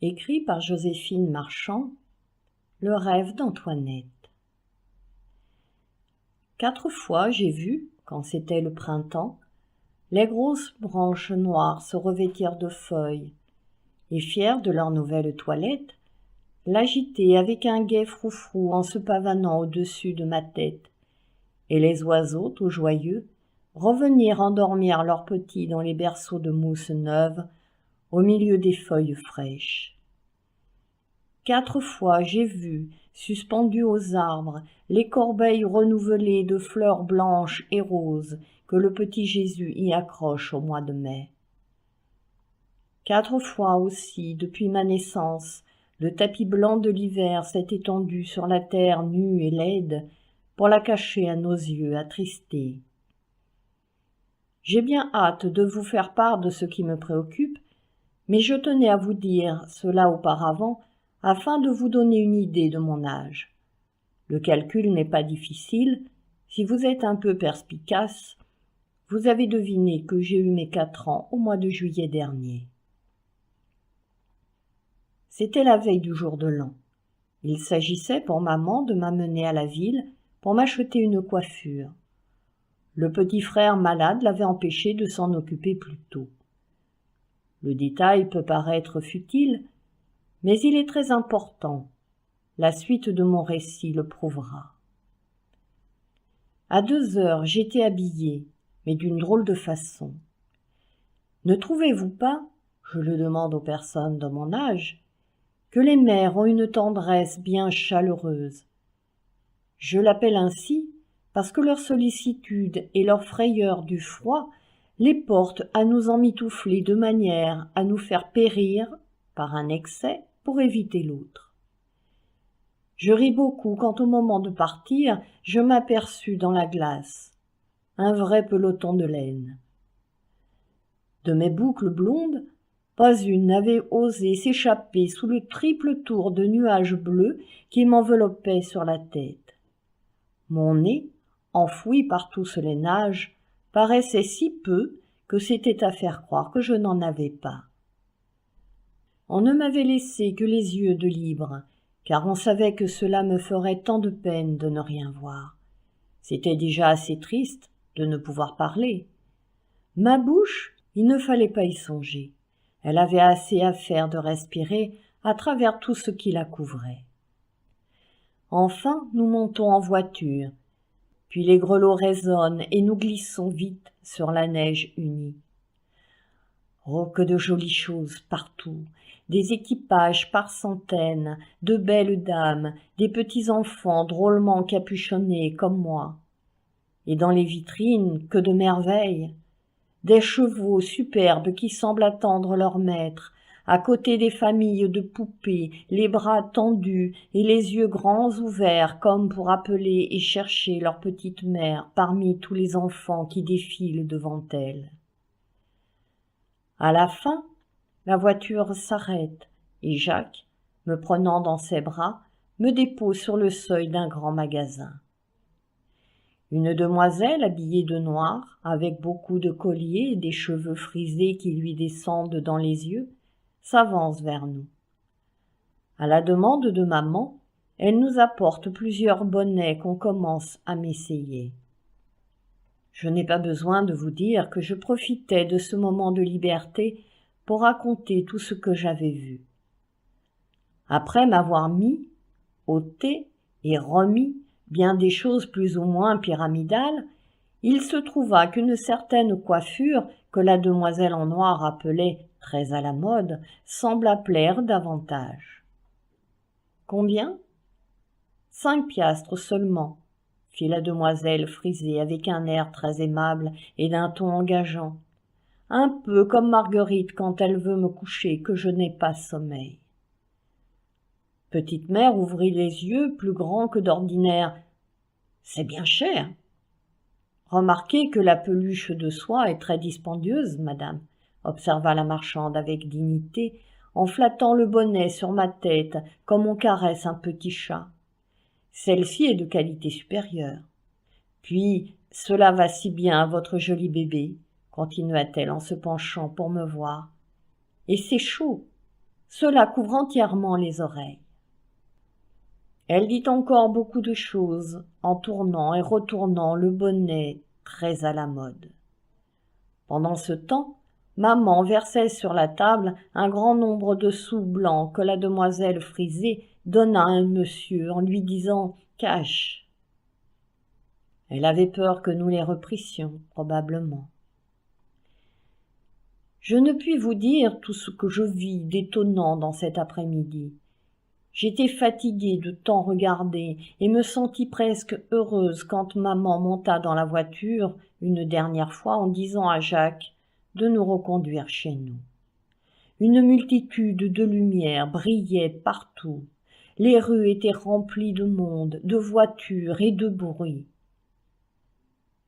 Écrit par Joséphine Marchand, Le rêve d'Antoinette. 4 fois j'ai vu, quand c'était le printemps, les grosses branches noires se revêtir de feuilles, et fiers de leur nouvelle toilette, l'agiter avec un gai froufrou en se pavanant au-dessus de ma tête, et les oiseaux tout joyeux revenir endormir leurs petits dans les berceaux de mousse neuve au milieu des feuilles fraîches. 4 fois j'ai vu, suspendues aux arbres, les corbeilles renouvelées de fleurs blanches et roses que le petit Jésus y accroche au mois de mai. 4 fois aussi, depuis ma naissance, le tapis blanc de l'hiver s'est étendu sur la terre nue et laide pour la cacher à nos yeux attristés. J'ai bien hâte de vous faire part de ce qui me préoccupe, mais je tenais à vous dire cela auparavant afin de vous donner une idée de mon âge. Le calcul n'est pas difficile. Si vous êtes un peu perspicace, vous avez deviné que j'ai eu mes 4 ans au mois de juillet dernier. C'était la veille du jour de l'an. Il s'agissait pour maman de m'amener à la ville pour m'acheter une coiffure. Le petit frère malade l'avait empêché de s'en occuper plus tôt. Le détail peut paraître futile, mais il est très important. La suite de mon récit le prouvera. À 2 heures, j'étais habillée, mais d'une drôle de façon. Ne trouvez-vous pas, je le demande aux personnes de mon âge, que les mères ont une tendresse bien chaleureuse? Je l'appelle ainsi parce que leur sollicitude et leur frayeur du froid les portent à nous emmitoufler de manière à nous faire périr par un excès pour éviter l'autre. Je ris beaucoup quand au moment de partir, je m'aperçus dans la glace un vrai peloton de laine. De mes boucles blondes, pas une n'avait osé s'échapper sous le triple tour de nuages bleus qui m'enveloppaient sur la tête. Mon nez, enfoui par tout ce lainage, paraissait si peu que c'était à faire croire que je n'en avais pas. On ne m'avait laissé que les yeux de libre, car on savait que cela me ferait tant de peine de ne rien voir. C'était déjà assez triste de ne pouvoir parler. Ma bouche, il ne fallait pas y songer. Elle avait assez à faire de respirer à travers tout ce qui la couvrait. Enfin, nous montons en voiture, puis les grelots résonnent et nous glissons vite sur la neige unie. Oh, que de jolies choses partout, des équipages par centaines, de belles dames, des petits enfants drôlement capuchonnés comme moi. Et dans les vitrines, que de merveilles! Des chevaux superbes qui semblent attendre leur maître, à côté des familles de poupées, les bras tendus et les yeux grands ouverts comme pour appeler et chercher leur petite mère parmi tous les enfants qui défilent devant elles. À la fin, la voiture s'arrête et Jacques, me prenant dans ses bras, me dépose sur le seuil d'un grand magasin. Une demoiselle habillée de noir, avec beaucoup de colliers et des cheveux frisés qui lui descendent dans les yeux, s'avance vers nous. À la demande de maman, elle nous apporte plusieurs bonnets qu'on commence à m'essayer. Je n'ai pas besoin de vous dire que je profitais de ce moment de liberté pour raconter tout ce que j'avais vu. Après m'avoir mis, ôté et remis bien des choses plus ou moins pyramidales, il se trouva qu'une certaine coiffure que la demoiselle en noir appelait très à la mode sembla plaire davantage. Combien? 5 piastres seulement, fit la demoiselle frisée avec un air très aimable et d'un ton engageant, un peu comme Marguerite quand elle veut me coucher que je n'ai pas sommeil. Petite mère ouvrit les yeux plus grands que d'ordinaire. « C'est bien cher. »« Remarquez que la peluche de soie est très dispendieuse, madame, » observa la marchande avec dignité, en flattant le bonnet sur ma tête comme on caresse un petit chat. « Celle-ci est de qualité supérieure. Puis, cela va si bien à votre joli bébé, continua-t-elle en se penchant pour me voir. Et c'est chaud. cela couvre entièrement les oreilles. Elle dit encore beaucoup de choses, en tournant et retournant le bonnet très à la mode. Pendant ce temps, maman versait sur la table un grand nombre de sous blancs que la demoiselle frisée donna à un monsieur en lui disant « Cache ». Elle avait peur que nous les reprissions, probablement. Je ne puis vous dire tout ce que je vis d'étonnant dans cet après-midi. J'étais fatiguée de tant regarder et me sentis presque heureuse quand maman monta dans la voiture une dernière fois en disant à Jacques de nous reconduire chez nous. Une multitude de lumières brillait partout. Les rues étaient remplies de monde, de voitures et de bruit.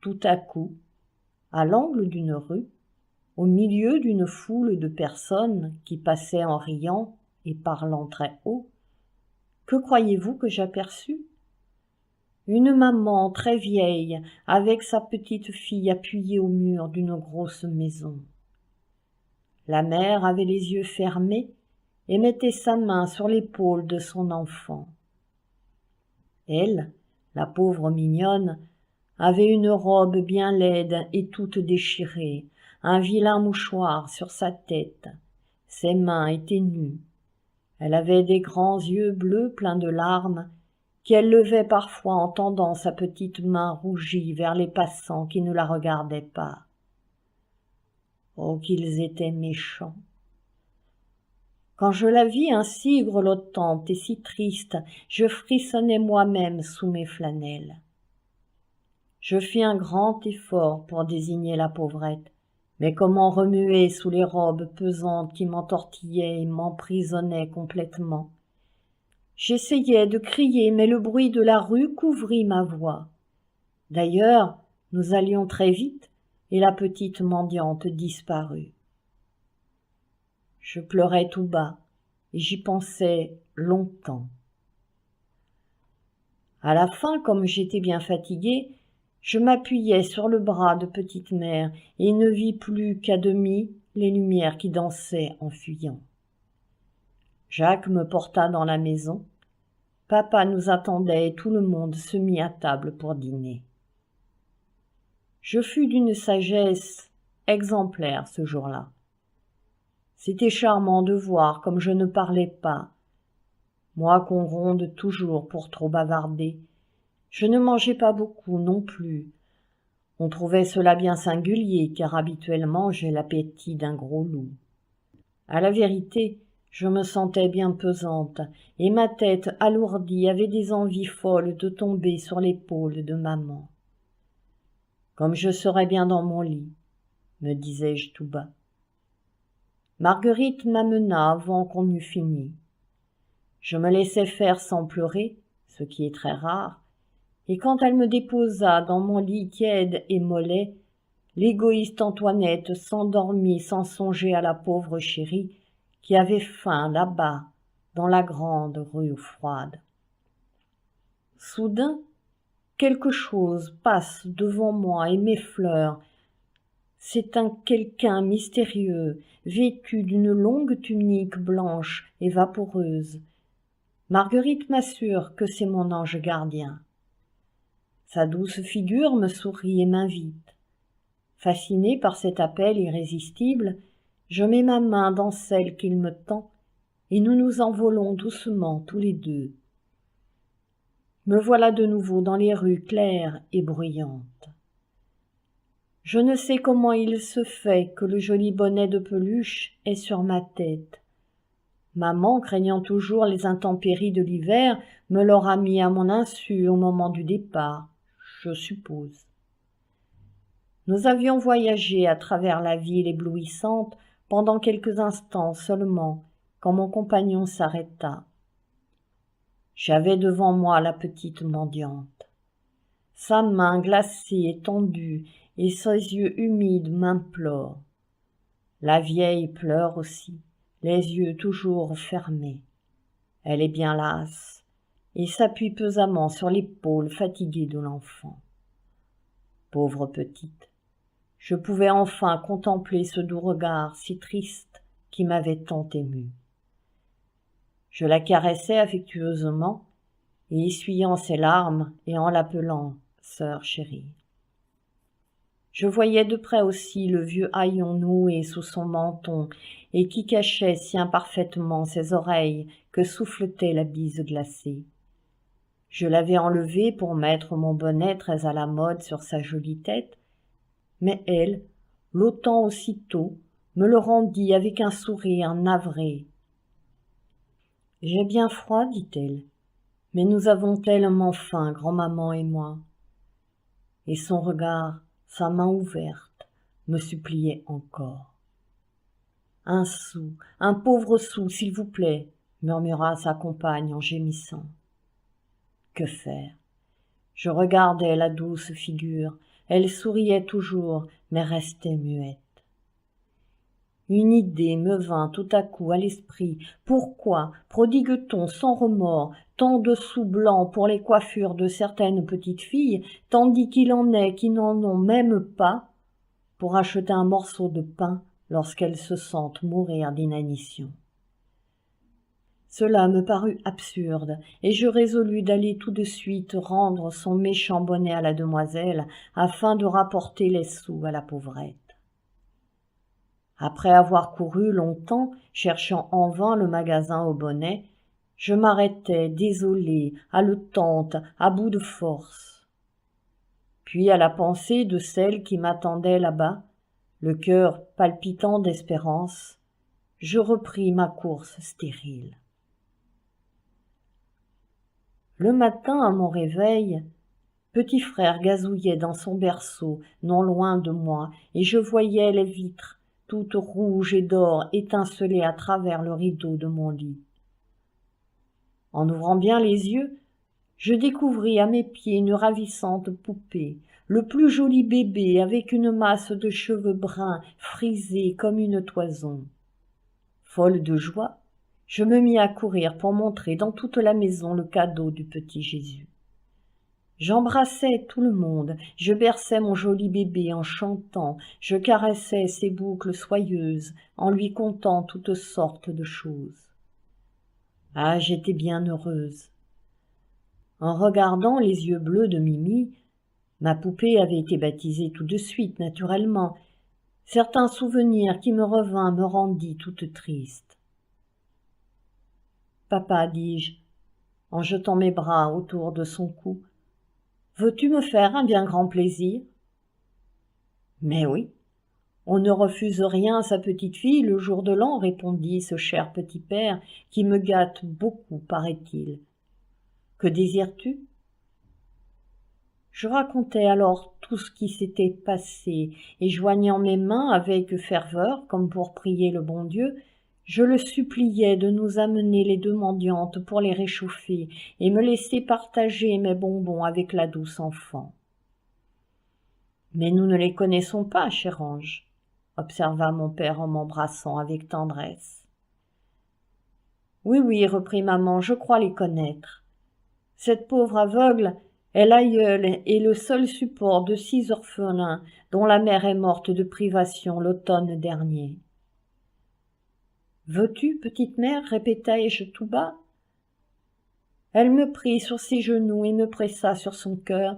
Tout à coup, à l'angle d'une rue, au milieu d'une foule de personnes qui passaient en riant et parlant très haut, que croyez-vous que j'aperçus ? Une maman très vieille avec sa petite fille appuyée au mur d'une grosse maison. La mère avait les yeux fermés et mettait sa main sur l'épaule de son enfant. Elle, la pauvre mignonne, avait une robe bien laide et toute déchirée, un vilain mouchoir sur sa tête. Ses mains étaient nues. Elle avait des grands yeux bleus pleins de larmes qu'elle levait parfois en tendant sa petite main rougie vers les passants qui ne la regardaient pas. Oh, qu'ils étaient méchants! Quand je la vis ainsi grelottante et si triste, je frissonnais moi-même sous mes flanelles. Je fis un grand effort pour désigner la pauvrette, mais comment remuer sous les robes pesantes qui m'entortillaient et m'emprisonnaient complètement. J'essayais de crier, mais le bruit de la rue couvrit ma voix. D'ailleurs, nous allions très vite, et la petite mendiante disparut. Je pleurais tout bas, et j'y pensais longtemps. À la fin, comme j'étais bien fatiguée, je m'appuyai sur le bras de petite mère et ne vis plus qu'à demi les lumières qui dansaient en fuyant. Jacques me porta dans la maison. Papa nous attendait et tout le monde se mit à table pour dîner. Je fus d'une sagesse exemplaire ce jour-là. C'était charmant de voir comme je ne parlais pas. Moi qu'on ronde toujours pour trop bavarder, je ne mangeais pas beaucoup non plus. On trouvait cela bien singulier, car habituellement j'ai l'appétit d'un gros loup. À la vérité, je me sentais bien pesante, et ma tête alourdie avait des envies folles de tomber sur l'épaule de maman. Comme je serais bien dans mon lit, me disais-je tout bas. Marguerite m'amena avant qu'on eût fini. Je me laissais faire sans pleurer, ce qui est très rare, et quand elle me déposa dans mon lit tiède et mollet, l'égoïste Antoinette s'endormit sans songer à la pauvre chérie qui avait faim là-bas, dans la grande rue froide. Soudain, quelque chose passe devant moi et m'effleure. C'est un quelqu'un mystérieux, vêtu d'une longue tunique blanche et vaporeuse. Marguerite m'assure que c'est mon ange gardien. Sa douce figure me sourit et m'invite. Fascinée par cet appel irrésistible, je mets ma main dans celle qu'il me tend, et nous nous envolons doucement tous les deux. Me voilà de nouveau dans les rues claires et bruyantes. Je ne sais comment il se fait que le joli bonnet de peluche est sur ma tête. Maman, craignant toujours les intempéries de l'hiver, me l'aura mis à mon insu au moment du départ, je suppose. Nous avions voyagé à travers la ville éblouissante pendant quelques instants seulement, quand mon compagnon s'arrêta. J'avais devant moi la petite mendiante. Sa main glacée et tendue et ses yeux humides m'implorent. La vieille pleure aussi, les yeux toujours fermés. Elle est bien lasse et s'appuie pesamment sur l'épaule fatiguée de l'enfant. Pauvre petite, je pouvais enfin contempler ce doux regard si triste qui m'avait tant ému. Je la caressais affectueusement, et essuyant ses larmes et en l'appelant « sœur chérie ». Je voyais de près aussi le vieux haillon noué sous son menton et qui cachait si imparfaitement ses oreilles que souffletait la bise glacée. Je l'avais enlevé pour mettre mon bonnet très à la mode sur sa jolie tête, mais elle, l'ôtant aussitôt, me le rendit avec un sourire navré. « J'ai bien froid, dit-elle, mais nous avons tellement faim, grand-maman et moi. » Et son regard, sa main ouverte, me suppliait encore. « Un sou, un pauvre sou, s'il vous plaît, » murmura sa compagne en gémissant. Que faire? Je regardais la douce figure, elle souriait toujours, mais restait muette. Une idée me vint tout à coup à l'esprit. Pourquoi prodigue-t-on sans remords tant de sous blancs pour les coiffures de certaines petites filles, tandis qu'il en est qui n'en ont même pas pour acheter un morceau de pain lorsqu'elles se sentent mourir d'inanition? Cela me parut absurde, et je résolus d'aller tout de suite rendre son méchant bonnet à la demoiselle, afin de rapporter les sous à la pauvrette. Après avoir couru longtemps, cherchant en vain le magasin aux bonnets, je m'arrêtai désolée, haletante, à bout de force. Puis à la pensée de celle qui m'attendait là-bas, le cœur palpitant d'espérance, je repris ma course stérile. Le matin, à mon réveil, petit frère gazouillait dans son berceau, non loin de moi, et je voyais les vitres, toutes rouges et d'or, étinceler à travers le rideau de mon lit. En ouvrant bien les yeux, je découvris à mes pieds une ravissante poupée, le plus joli bébé avec une masse de cheveux bruns frisés comme une toison. Folle de joie, je me mis à courir pour montrer dans toute la maison le cadeau du petit Jésus. J'embrassais tout le monde, je berçais mon joli bébé en chantant, je caressais ses boucles soyeuses en lui contant toutes sortes de choses. Ah, j'étais bien heureuse. En regardant les yeux bleus de Mimi, ma poupée avait été baptisée tout de suite, naturellement. Certains souvenirs qui me revinrent me rendit toute triste. « Papa, dis-je, en jetant mes bras autour de son cou, veux-tu me faire un bien grand plaisir ?»« Mais oui, on ne refuse rien à sa petite fille le jour de l'an, répondit ce cher petit père qui me gâte beaucoup, paraît-il. Que désires-tu » Je racontai alors tout ce qui s'était passé, et joignant mes mains avec ferveur, comme pour prier le bon Dieu, je le suppliais de nous amener les deux mendiantes pour les réchauffer et me laisser partager mes bonbons avec la douce enfant. « Mais nous ne les connaissons pas, cher ange, » observa mon père en m'embrassant avec tendresse. « Oui, oui, reprit maman, je crois les connaître. Cette pauvre aveugle est l'aïeule et le seul support de 6 orphelins dont la mère est morte de privation l'automne dernier. »« Veux-tu, petite mère » répétai-je tout bas. Elle me prit sur ses genoux et me pressa sur son cœur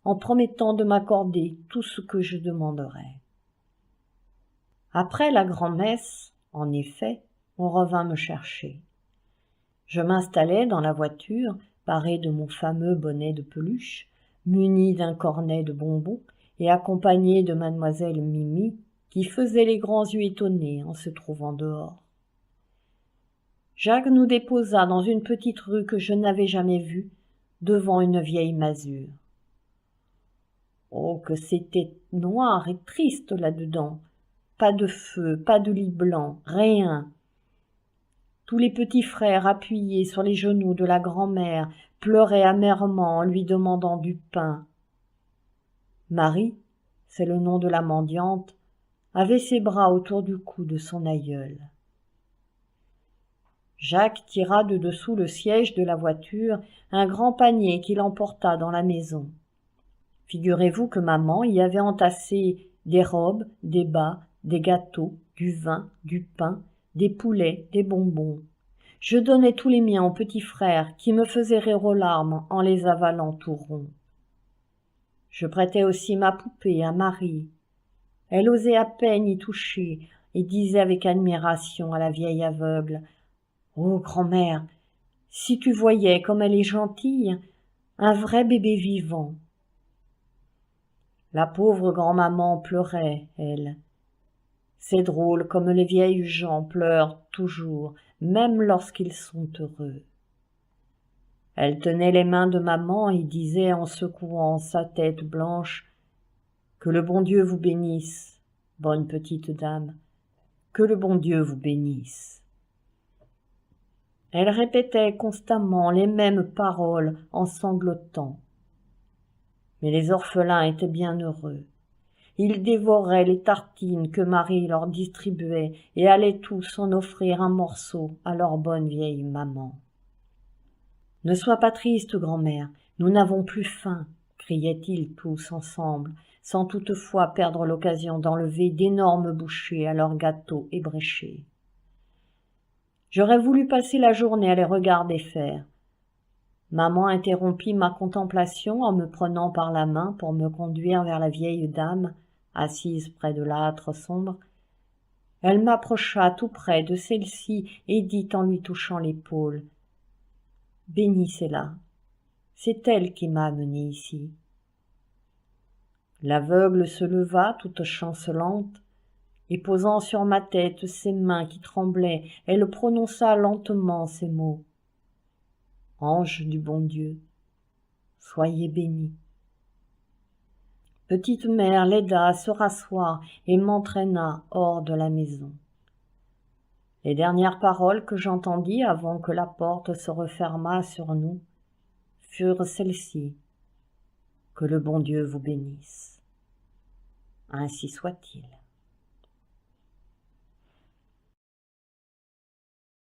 en promettant de m'accorder tout ce que je demanderais. Après la grand-messe, en effet, on revint me chercher. Je m'installai dans la voiture, paré de mon fameux bonnet de peluche, muni d'un cornet de bonbons et accompagné de mademoiselle Mimi, qui faisait les grands yeux étonnés en se trouvant dehors. Jacques nous déposa dans une petite rue que je n'avais jamais vue, devant une vieille masure. Oh, que c'était noir et triste là-dedans! Pas de feu, pas de lit blanc, rien. Tous les petits frères appuyés sur les genoux de la grand-mère pleuraient amèrement en lui demandant du pain. Marie, c'est le nom de la mendiante, avait ses bras autour du cou de son aïeule. Jacques tira de dessous le siège de la voiture un grand panier qu'il emporta dans la maison. Figurez-vous que maman y avait entassé des robes, des bas, des gâteaux, du vin, du pain, des poulets, des bonbons. Je donnais tous les miens au petit frère qui me faisait rire aux larmes en les avalant tout ronds. Je prêtais aussi ma poupée à Marie. Elle osait à peine y toucher et disait avec admiration à la vieille aveugle: « Oh, grand-mère, si tu voyais comme elle est gentille, un vrai bébé vivant. » La pauvre grand-maman pleurait, elle. C'est drôle comme les vieilles gens pleurent toujours, même lorsqu'ils sont heureux. Elle tenait les mains de maman et disait en secouant sa tête blanche: « Que le bon Dieu vous bénisse, bonne petite dame, que le bon Dieu vous bénisse. » Elle répétait constamment les mêmes paroles en sanglotant. Mais les orphelins étaient bien heureux. Ils dévoraient les tartines que Marie leur distribuait et allaient tous en offrir un morceau à leur bonne vieille maman. « Ne sois pas triste, grand-mère, nous n'avons plus faim, » criaient-ils tous ensemble, sans toutefois perdre l'occasion d'enlever d'énormes bouchées à leurs gâteaux ébréchés. J'aurais voulu passer la journée à les regarder faire. Maman interrompit ma contemplation en me prenant par la main pour me conduire vers la vieille dame, assise près de l'âtre sombre. Elle m'approcha tout près de celle-ci et dit en lui touchant l'épaule: « Bénissez-la, c'est elle qui m'a amenée ici. » L'aveugle se leva toute chancelante, et posant sur ma tête ses mains qui tremblaient, elle prononça lentement ces mots: « Ange du bon Dieu, soyez bénis. » Petite mère l'aida à se rasseoir et m'entraîna hors de la maison. Les dernières paroles que j'entendis avant que la porte se refermât sur nous furent celles-ci: « Que le bon Dieu vous bénisse. » Ainsi soit-il.